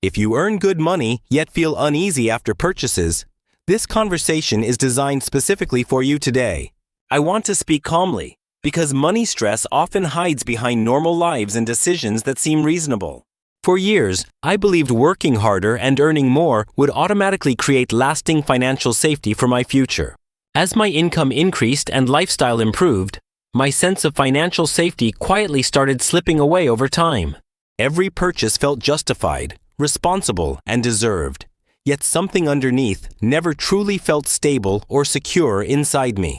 If you earn good money yet feel uneasy after purchases, this conversation is designed specifically for you today. I want to speak calmly, because money stress often hides behind normal lives and decisions that seem reasonable. For years, I believed working harder and earning more would automatically create lasting financial safety for my future. As my income increased and lifestyle improved, my sense of financial safety quietly started slipping away over time. Every purchase felt justified, responsible, and deserved, yet something underneath never truly felt stable or secure inside me.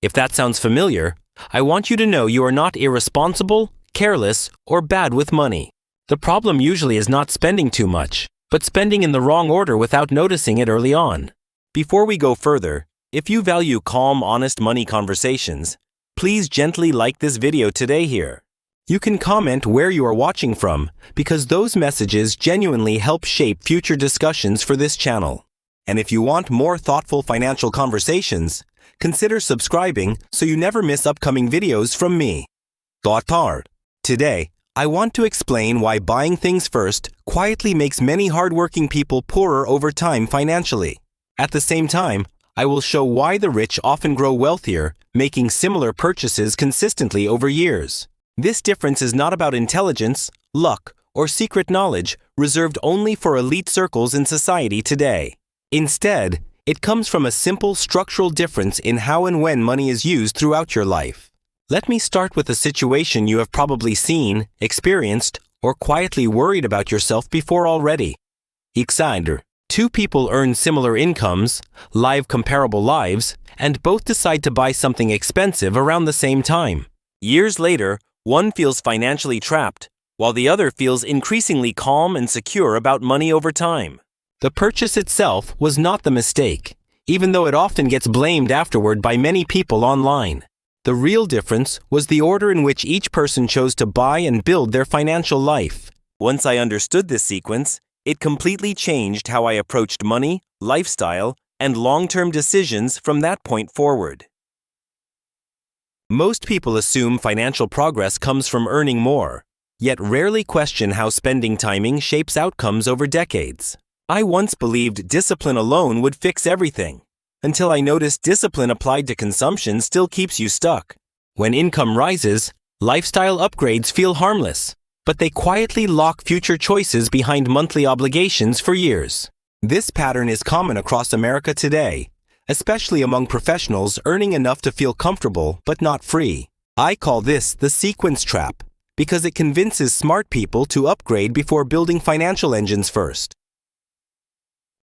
If that sounds familiar, I want you to know you are not irresponsible, careless, or bad with money. The problem usually is not spending too much, but spending in the wrong order without noticing it early on. Before we go further, if you value calm, honest money conversations, please gently like this video today here. You can comment where you are watching from, because those messages genuinely help shape future discussions for this channel. And if you want more thoughtful financial conversations, consider subscribing so you never miss upcoming videos from me. Today, I want to explain why buying things first quietly makes many hardworking people poorer over time financially. At the same time, I will show why the rich often grow wealthier, making similar purchases consistently over years. This difference is not about intelligence, luck, or secret knowledge reserved only for elite circles in society today. Instead, it comes from a simple structural difference in how and when money is used throughout your life. Let me start with a situation you have probably seen, experienced, or quietly worried about yourself before already. Example: two people earn similar incomes, live comparable lives, and both decide to buy something expensive around the same time. Years later, one feels financially trapped, while the other feels increasingly calm and secure about money over time. The purchase itself was not the mistake, even though it often gets blamed afterward by many people online. The real difference was the order in which each person chose to buy and build their financial life. Once I understood this sequence, it completely changed how I approached money, lifestyle, and long-term decisions from that point forward. Most people assume financial progress comes from earning more, yet rarely question how spending timing shapes outcomes over decades. I once believed discipline alone would fix everything, until I noticed discipline applied to consumption still keeps you stuck. When income rises, lifestyle upgrades feel harmless, but they quietly lock future choices behind monthly obligations for years. This pattern is common across America today, especially among professionals earning enough to feel comfortable but not free. I call this the sequence trap, because it convinces smart people to upgrade before building financial engines first.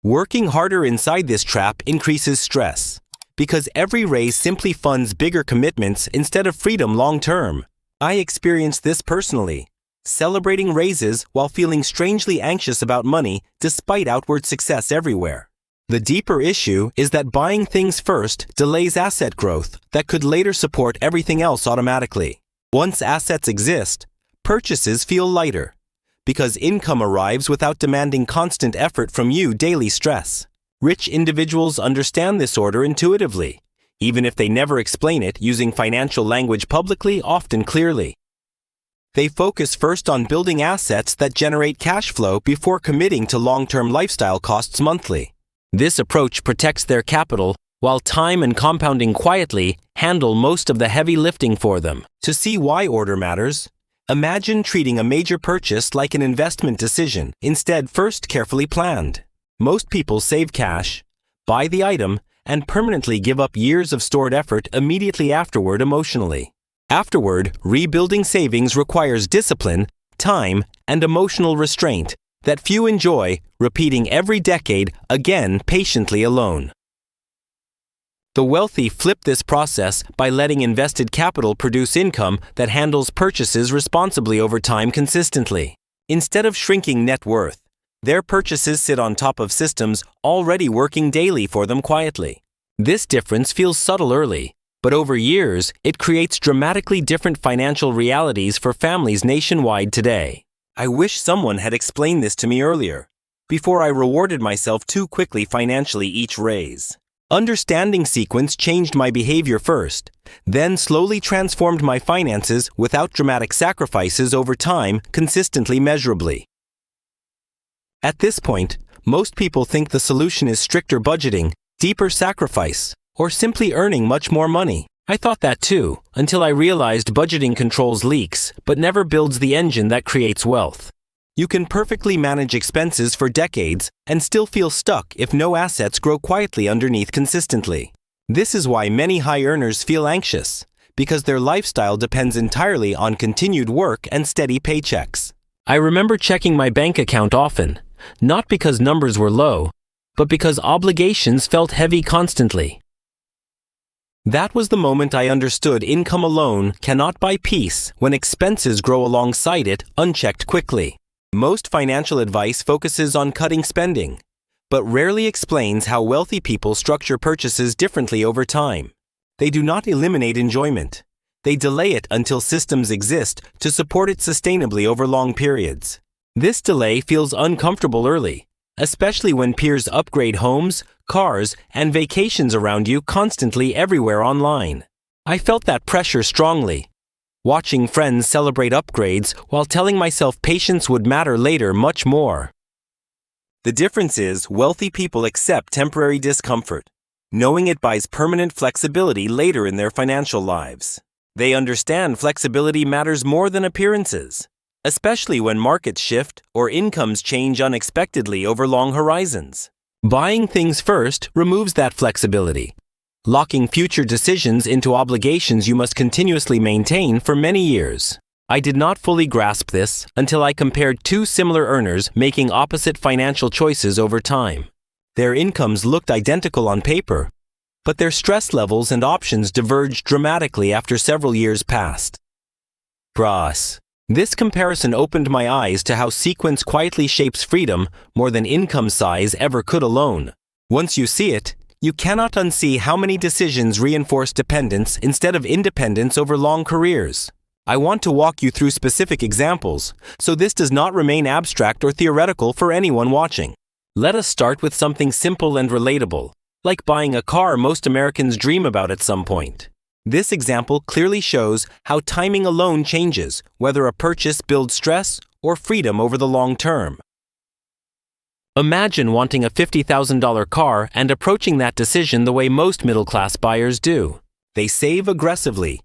Working harder inside this trap increases stress, because every raise simply funds bigger commitments instead of freedom long-term. I experienced this personally, celebrating raises while feeling strangely anxious about money despite outward success everywhere. The deeper issue is that buying things first delays asset growth that could later support everything else automatically. Once assets exist, purchases feel lighter, because income arrives without demanding constant effort from you daily stress. Rich individuals understand this order intuitively, even if they never explain it using financial language publicly, often clearly. They focus first on building assets that generate cash flow before committing to long-term lifestyle costs monthly. This approach protects their capital, while time and compounding quietly handle most of the heavy lifting for them. To see why order matters, imagine treating a major purchase like an investment decision, instead first carefully planned. Most people save cash, buy the item, and permanently give up years of stored effort immediately afterward emotionally. Afterward, rebuilding savings requires discipline, time, and emotional restraint that few enjoy, repeating every decade again patiently alone. The wealthy flip this process by letting invested capital produce income that handles purchases responsibly over time consistently. Instead of shrinking net worth, their purchases sit on top of systems already working daily for them quietly. This difference feels subtle early, but over years, it creates dramatically different financial realities for families nationwide today. I wish someone had explained this to me earlier, before I rewarded myself too quickly financially each raise. Understanding sequence changed my behavior first, then slowly transformed my finances without dramatic sacrifices over time consistently measurably. At this point, most people think the solution is stricter budgeting, deeper sacrifice, or simply earning much more money. I thought that too, until I realized budgeting controls leaks, but never builds the engine that creates wealth. You can perfectly manage expenses for decades and still feel stuck if no assets grow quietly underneath consistently. This is why many high earners feel anxious, because their lifestyle depends entirely on continued work and steady paychecks. I remember checking my bank account often, not because numbers were low, but because obligations felt heavy constantly. That was the moment I understood income alone cannot buy peace when expenses grow alongside it unchecked quickly. Most financial advice focuses on cutting spending, but rarely explains how wealthy people structure purchases differently over time. They do not eliminate enjoyment. They delay it until systems exist to support it sustainably over long periods. This delay feels uncomfortable early, especially when peers upgrade homes, cars, and vacations around you constantly everywhere online. I felt that pressure strongly, watching friends celebrate upgrades while telling myself patience would matter later much more. The difference is wealthy people accept temporary discomfort, knowing it buys permanent flexibility later in their financial lives. They understand flexibility matters more than appearances, especially when markets shift or incomes change unexpectedly over long horizons. Buying things first removes that flexibility, locking future decisions into obligations you must continuously maintain for many years. I did not fully grasp this until I compared two similar earners making opposite financial choices over time. Their incomes looked identical on paper, but their stress levels and options diverged dramatically after several years passed. Brass. This comparison opened my eyes to how sequence quietly shapes freedom more than income size ever could alone. Once you see it, you cannot unsee how many decisions reinforce dependence instead of independence over long careers. I want to walk you through specific examples, so this does not remain abstract or theoretical for anyone watching. Let us start with something simple and relatable, like buying a car most Americans dream about at some point. This example clearly shows how timing alone changes whether a purchase builds stress or freedom over the long term. Imagine wanting a $50,000 car and approaching that decision the way most middle-class buyers do. They save aggressively,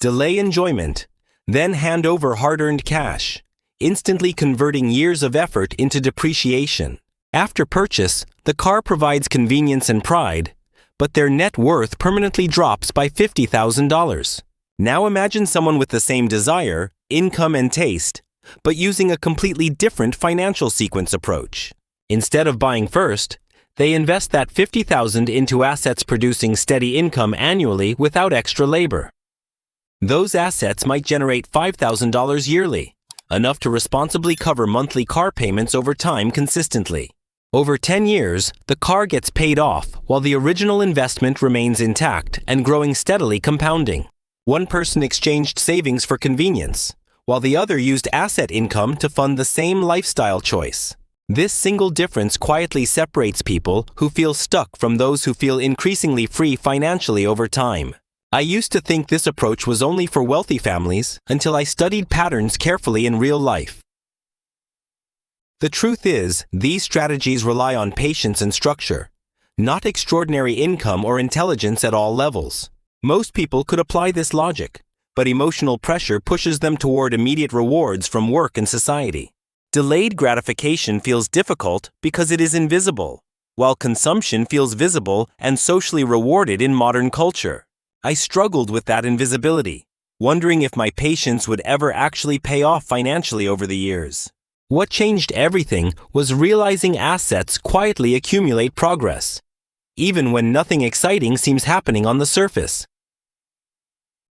delay enjoyment, then hand over hard-earned cash, instantly converting years of effort into depreciation. After purchase, the car provides convenience and pride, but their net worth permanently drops by $50,000. Now imagine someone with the same desire, income, and taste, but using a completely different financial sequence approach. Instead of buying first, they invest that $50,000 into assets producing steady income annually without extra labor. Those assets might generate $5,000 yearly, enough to responsibly cover monthly car payments over time consistently. Over 10 years, the car gets paid off while the original investment remains intact and growing steadily, compounding. One person exchanged savings for convenience, while the other used asset income to fund the same lifestyle choice. This single difference quietly separates people who feel stuck from those who feel increasingly free financially over time. I used to think this approach was only for wealthy families until I studied patterns carefully in real life. The truth is, these strategies rely on patience and structure, not extraordinary income or intelligence at all levels. Most people could apply this logic, but emotional pressure pushes them toward immediate rewards from work and society. Delayed gratification feels difficult because it is invisible, while consumption feels visible and socially rewarded in modern culture. I struggled with that invisibility, wondering if my patience would ever actually pay off financially over the years. What changed everything was realizing assets quietly accumulate progress, even when nothing exciting seems happening on the surface.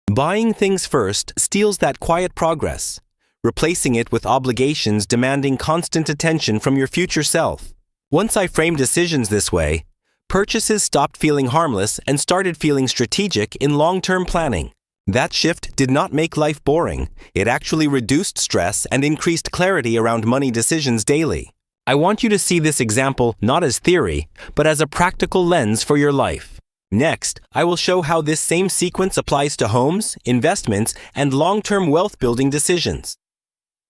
Buying things first steals that quiet progress, replacing it with obligations demanding constant attention from your future self. Once I framed decisions this way, purchases stopped feeling harmless and started feeling strategic in long-term planning. That shift did not make life boring. It actually reduced stress and increased clarity around money decisions daily. I want you to see this example not as theory, but as a practical lens for your life. Next, I will show how this same sequence applies to homes, investments, and long-term wealth-building decisions.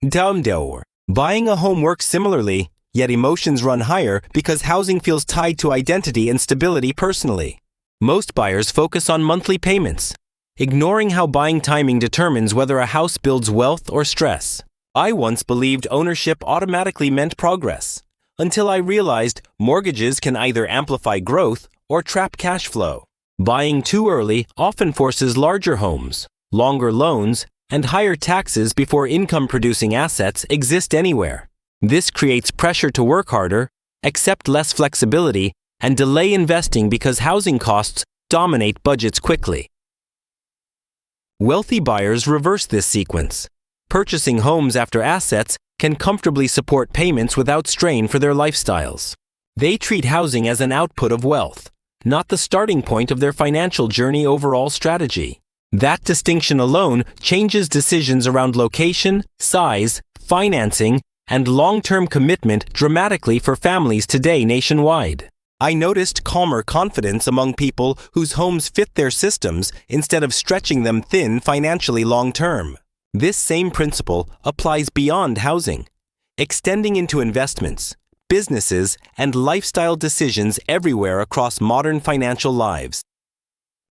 Buying a home works similarly, yet emotions run higher because housing feels tied to identity and stability personally. Most buyers focus on monthly payments, ignoring how buying timing determines whether a house builds wealth or stress. I once believed ownership automatically meant progress, until I realized mortgages can either amplify growth or trap cash flow. Buying too early often forces larger homes, longer loans, and higher taxes before income-producing assets exist anywhere. This creates pressure to work harder, accept less flexibility, and delay investing because housing costs dominate budgets quickly. Wealthy buyers reverse this sequence. Purchasing homes after assets can comfortably support payments without strain for their lifestyles. They treat housing as an output of wealth, not the starting point of their financial journey overall strategy. That distinction alone changes decisions around location, size, financing, and long-term commitment dramatically for families today nationwide. I noticed calmer confidence among people whose homes fit their systems instead of stretching them thin financially long-term. This same principle applies beyond housing, extending into investments, businesses, and lifestyle decisions everywhere across modern financial lives.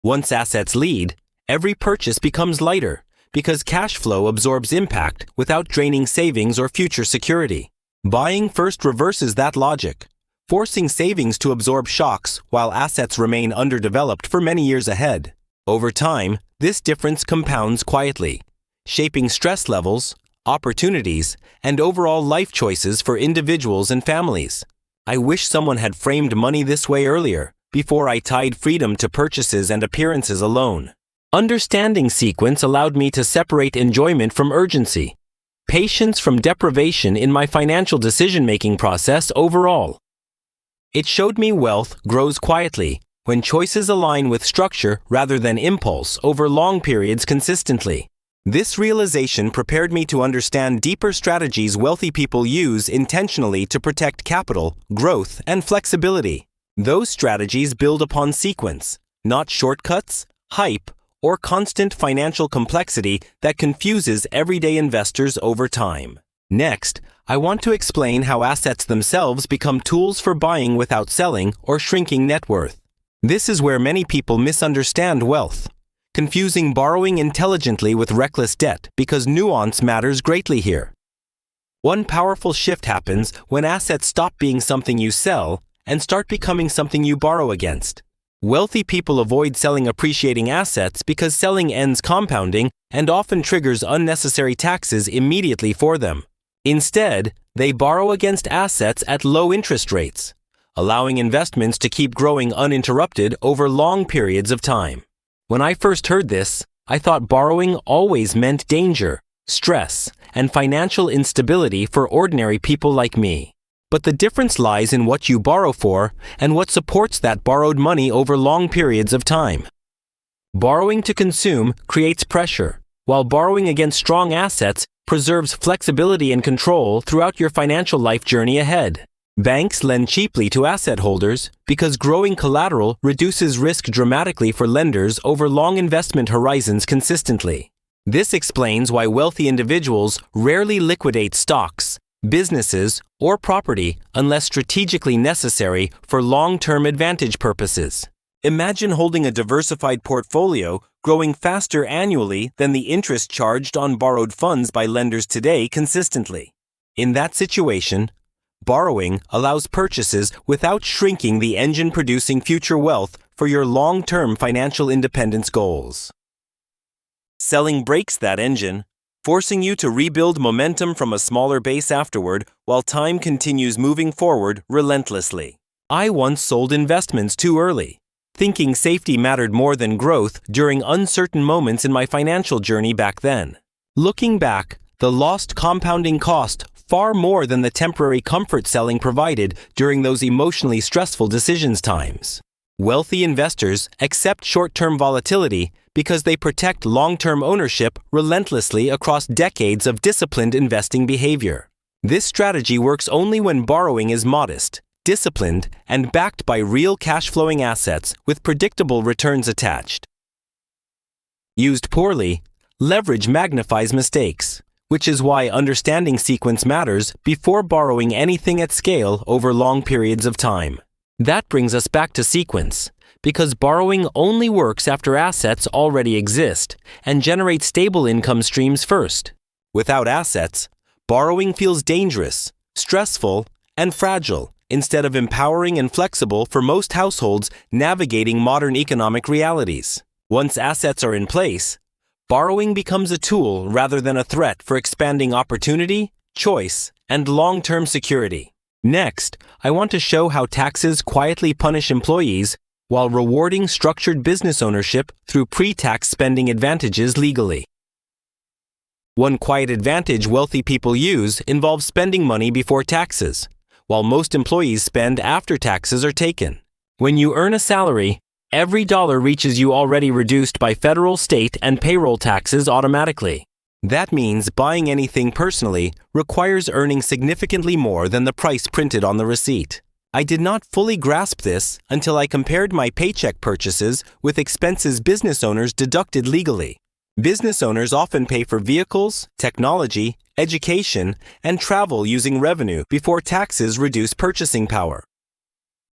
Once assets lead, every purchase becomes lighter because cash flow absorbs impact without draining savings or future security. Buying first reverses that logic, forcing savings to absorb shocks while assets remain underdeveloped for many years ahead. Over time, this difference compounds quietly, shaping stress levels, opportunities, and overall life choices for individuals and families. I wish someone had framed money this way earlier, before I tied freedom to purchases and appearances alone. Understanding sequence allowed me to separate enjoyment from urgency, patience from deprivation in my financial decision-making process overall. It showed me wealth grows quietly when choices align with structure rather than impulse over long periods consistently. This realization prepared me to understand deeper strategies wealthy people use intentionally to protect capital, growth, and flexibility. Those strategies build upon sequence, not shortcuts, hype, or constant financial complexity that confuses everyday investors over time. Next, I want to explain how assets themselves become tools for buying without selling or shrinking net worth. This is where many people misunderstand wealth, confusing borrowing intelligently with reckless debt because nuance matters greatly here. One powerful shift happens when assets stop being something you sell and start becoming something you borrow against. Wealthy people avoid selling appreciating assets because selling ends compounding and often triggers unnecessary taxes immediately for them. Instead, they borrow against assets at low interest rates, allowing investments to keep growing uninterrupted over long periods of time. When I first heard this, I thought borrowing always meant danger, stress, and financial instability for ordinary people like me. But the difference lies in what you borrow for and what supports that borrowed money over long periods of time. Borrowing to consume creates pressure, while borrowing against strong assets preserves flexibility and control throughout your financial life journey ahead. Banks lend cheaply to asset holders because growing collateral reduces risk dramatically for lenders over long investment horizons consistently. This explains why wealthy individuals rarely liquidate stocks, businesses, or property unless strategically necessary for long-term advantage purposes. Imagine holding a diversified portfolio growing faster annually than the interest charged on borrowed funds by lenders today consistently. In that situation, borrowing allows purchases without shrinking the engine producing future wealth for your long-term financial independence goals. Selling breaks that engine, forcing you to rebuild momentum from a smaller base afterward while time continues moving forward relentlessly. I once sold investments too early, thinking safety mattered more than growth during uncertain moments in my financial journey back then. Looking back, the lost compounding cost far more than the temporary comfort selling provided during those emotionally stressful decisions times. Wealthy investors accept short-term volatility because they protect long-term ownership relentlessly across decades of disciplined investing behavior. This strategy works only when borrowing is modest, disciplined, and backed by real cash-flowing assets with predictable returns attached. Used poorly, leverage magnifies mistakes, which is why understanding sequence matters before borrowing anything at scale over long periods of time. That brings us back to sequence, because borrowing only works after assets already exist and generate stable income streams first. Without assets, borrowing feels dangerous, stressful, and fragile, instead of empowering and flexible for most households navigating modern economic realities. Once assets are in place, borrowing becomes a tool rather than a threat for expanding opportunity, choice, and long-term security. Next, I want to show how taxes quietly punish employees while rewarding structured business ownership through pre-tax spending advantages legally. One quiet advantage wealthy people use involves spending money before taxes, while most employees spend after taxes are taken. When you earn a salary, every dollar reaches you already reduced by federal, state, and payroll taxes automatically. That means buying anything personally requires earning significantly more than the price printed on the receipt. I did not fully grasp this until I compared my paycheck purchases with expenses business owners deducted legally. Business owners often pay for vehicles, technology, education, and travel using revenue before taxes reduce purchasing power.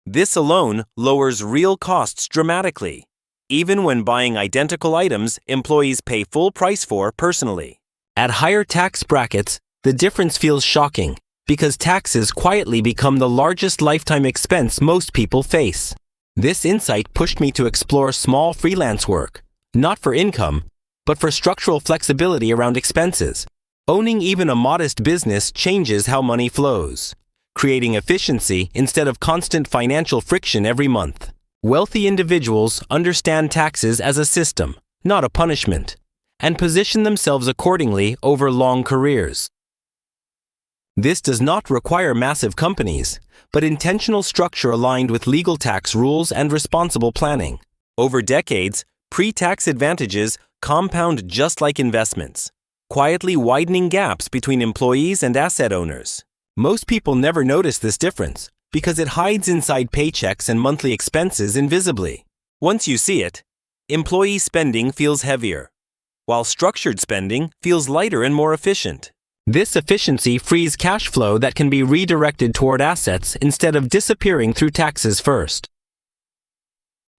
This alone lowers real costs dramatically. Even when buying identical items employees pay full price for personally. At higher tax brackets, the difference feels shocking because taxes quietly become the largest lifetime expense most people face. This insight pushed me to explore small freelance work, not for income, but for structural flexibility around expenses. Owning even a modest business changes how money flows, creating efficiency instead of constant financial friction every month. Wealthy individuals understand taxes as a system, not a punishment, and position themselves accordingly over long careers. This does not require massive companies, but intentional structure aligned with legal tax rules and responsible planning. Over decades, pre-tax advantages compound just like investments, quietly widening gaps between employees and asset owners. Most people never notice this difference because it hides inside paychecks and monthly expenses invisibly. Once you see it, employee spending feels heavier, while structured spending feels lighter and more efficient. This efficiency frees cash flow that can be redirected toward assets instead of disappearing through taxes first.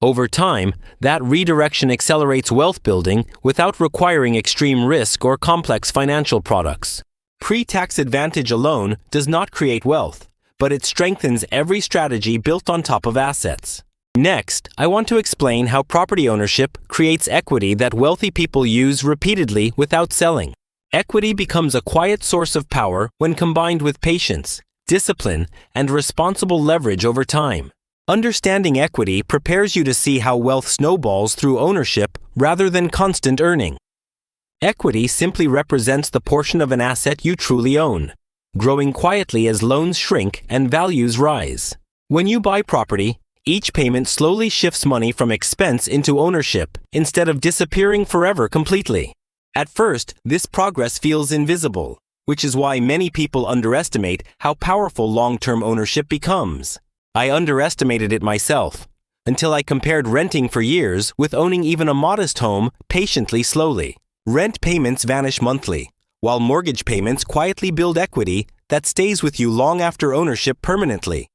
Over time, that redirection accelerates wealth building without requiring extreme risk or complex financial products. Pre-tax advantage alone does not create wealth, but it strengthens every strategy built on top of assets. Next, I want to explain how property ownership creates equity that wealthy people use repeatedly without selling. Equity becomes a quiet source of power when combined with patience, discipline, and responsible leverage over time. Understanding equity prepares you to see how wealth snowballs through ownership rather than constant earning. Equity simply represents the portion of an asset you truly own, growing quietly as loans shrink and values rise. When you buy property, each payment slowly shifts money from expense into ownership instead of disappearing forever completely. At first, this progress feels invisible, which is why many people underestimate how powerful long-term ownership becomes. I underestimated it myself, until I compared renting for years with owning even a modest home patiently slowly. Rent payments vanish monthly, while mortgage payments quietly build equity that stays with you long after ownership permanently.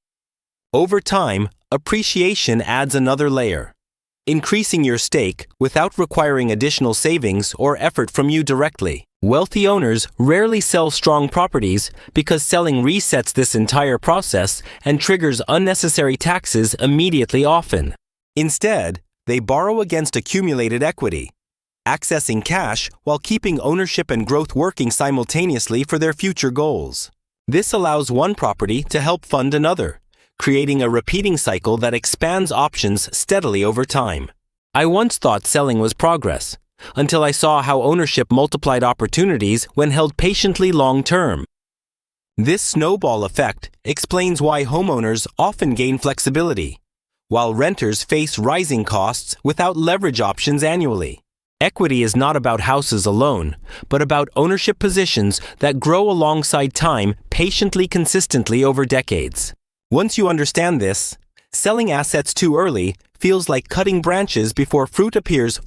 Over time, appreciation adds another layer, increasing your stake without requiring additional savings or effort from you directly. Wealthy owners rarely sell strong properties because selling resets this entire process and triggers unnecessary taxes immediately often. Instead, they borrow against accumulated equity, accessing cash while keeping ownership and growth working simultaneously for their future goals. This allows one property to help fund another, creating a repeating cycle that expands options steadily over time. I once thought selling was progress, until I saw how ownership multiplied opportunities when held patiently long-term. This snowball effect explains why homeowners often gain flexibility, while renters face rising costs without leverage options annually. Equity is not about houses alone, but about ownership positions that grow alongside time consistently over decades. Once you understand this, selling assets too early feels like cutting branches before fruit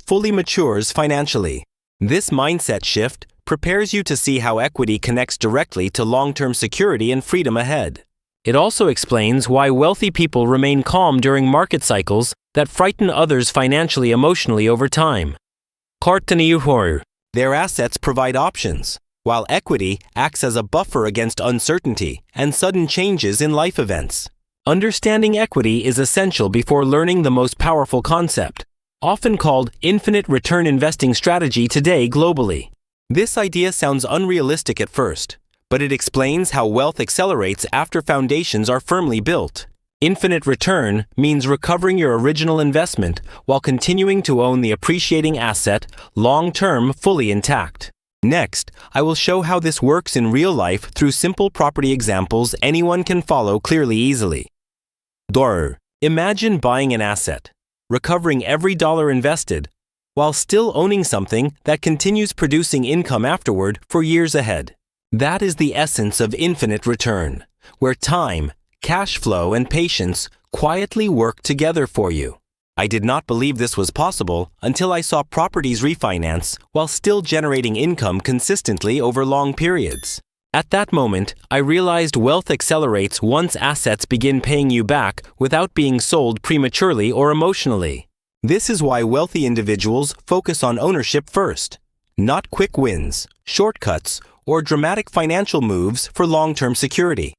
fully matures financially. This mindset shift prepares you to see how equity connects directly to long-term security and freedom ahead. It also explains why wealthy people remain calm during market cycles that frighten others financially emotionally over time. Their assets provide options, while equity acts as a buffer against uncertainty and sudden changes in life events. Understanding equity is essential before learning the most powerful concept, often called infinite return investing strategy today globally. This idea sounds unrealistic at first, but it explains how wealth accelerates after foundations are firmly built. Infinite return means recovering your original investment while continuing to own the appreciating asset long-term fully intact. Next, I will show how this works in real life through simple property examples anyone can follow clearly easily. Imagine buying an asset, recovering every dollar invested, while still owning something that continues producing income afterward for years ahead. That is the essence of infinite return, where time, cash flow, and patience quietly work together for you. I did not believe this was possible until I saw properties refinance while still generating income consistently over long periods. At that moment, I realized wealth accelerates once assets begin paying you back without being sold prematurely or emotionally. This is why wealthy individuals focus on ownership first, not quick wins, shortcuts, or dramatic financial moves for long-term security.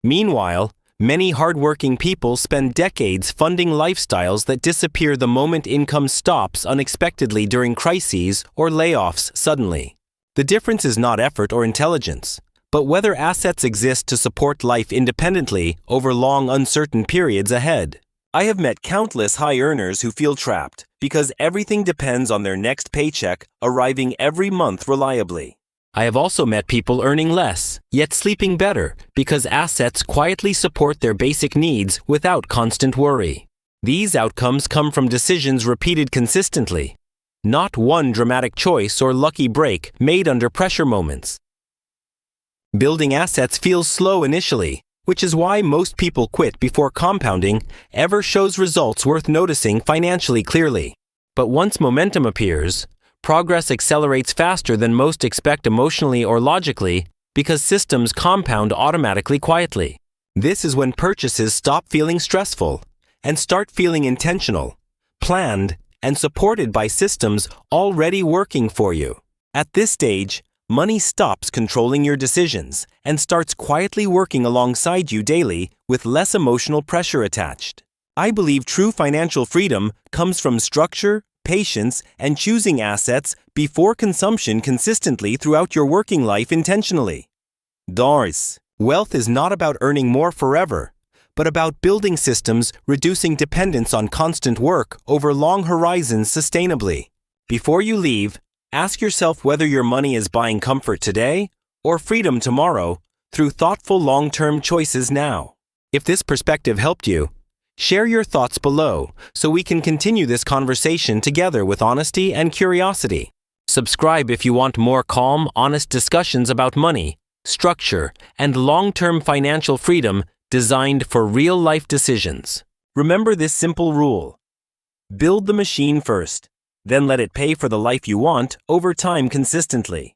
Meanwhile, many hardworking people spend decades funding lifestyles that disappear the moment income stops unexpectedly during crises or layoffs suddenly. The difference is not effort or intelligence, but whether assets exist to support life independently over long, uncertain periods ahead. I have met countless high earners who feel trapped because everything depends on their next paycheck arriving every month reliably. I have also met people earning less, yet sleeping better because assets quietly support their basic needs without constant worry. These outcomes come from decisions repeated consistently, not one dramatic choice or lucky break made under pressure moments. Building assets feels slow initially, which is why most people quit before compounding ever shows results worth noticing financially clearly. But once momentum appears, progress accelerates faster than most expect emotionally or logically because systems compound automatically quietly. This is when purchases stop feeling stressful and start feeling intentional, planned, and supported by systems already working for you. At this stage, money stops controlling your decisions and starts quietly working alongside you daily with less emotional pressure attached. I believe true financial freedom comes from structure, patience, and choosing assets before consumption consistently throughout your working life intentionally. Wealth is not about earning more forever, but about building systems reducing dependence on constant work over long horizons sustainably. Before you leave, ask yourself whether your money is buying comfort today or freedom tomorrow through thoughtful long-term choices now. If this perspective helped you, share your thoughts below so we can continue this conversation together with honesty and curiosity. Subscribe if you want more calm, honest discussions about money, structure, and long-term financial freedom designed for real-life decisions. Remember this simple rule: build the machine first, then let it pay for the life you want over time consistently.